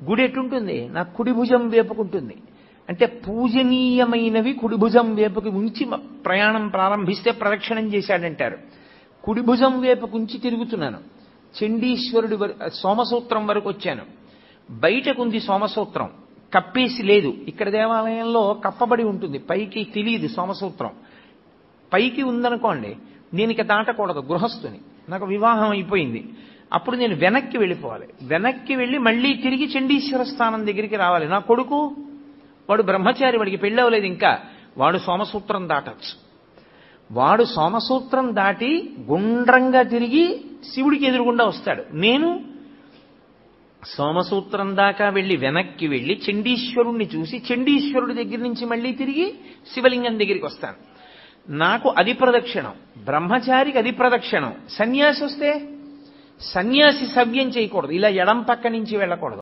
గుడి ఎటుంటుంది? నా కుడి భుజం వేపుకుంటుంది. అంటే పూజనీయమైనవి కుడి భుజం వేపుకి ఉంచి ప్రయాణం ప్రారంభిస్తే ప్రదక్షిణం చేశాడంటారు. కుడి భుజం వేపుకుంచి తిరుగుతున్నాను. చండీశ్వరుడి సోమసూత్రం వరకు వచ్చాను. బయటకుంది సోమసూత్రం, కప్పేసి లేదు. ఇక్కడ దేవాలయంలో కప్పబడి ఉంటుంది, పైకి తెలియదు సోమసూత్రం. పైకి ఉందనుకోండి, నేను ఇక దాటకూడదు, గృహస్థుని, నాకు వివాహం అయిపోయింది. అప్పుడు నేను వెనక్కి వెళ్ళిపోవాలి. వెనక్కి వెళ్ళి మళ్ళీ తిరిగి చండీశ్వర స్థానం దగ్గరికి రావాలి. నా కొడుకు వాడు బ్రహ్మచారి, వాడికి పెళ్ళి అవ్వలేదు ఇంకా, వాడు సోమసూత్రం దాటచ్చు. వాడు సోమసూత్రం దాటి గుండ్రంగా తిరిగి శివుడికి ఎదురుగుండా వస్తాడు. నేను సోమసూత్రం దాకా వెళ్ళి వెనక్కి వెళ్ళి చండీశ్వరుణ్ణి చూసి చండీశ్వరుడి దగ్గర నుంచి మళ్ళీ తిరిగి శివలింగం దగ్గరికి వస్తాను. నాకు అది ప్రదక్షిణం, బ్రహ్మచారికి అది ప్రదక్షిణం. సన్యాసి వస్తే సన్యాసి సవ్యం చేయకూడదు, ఇలా ఎడం పక్క నుంచి వెళ్ళకూడదు.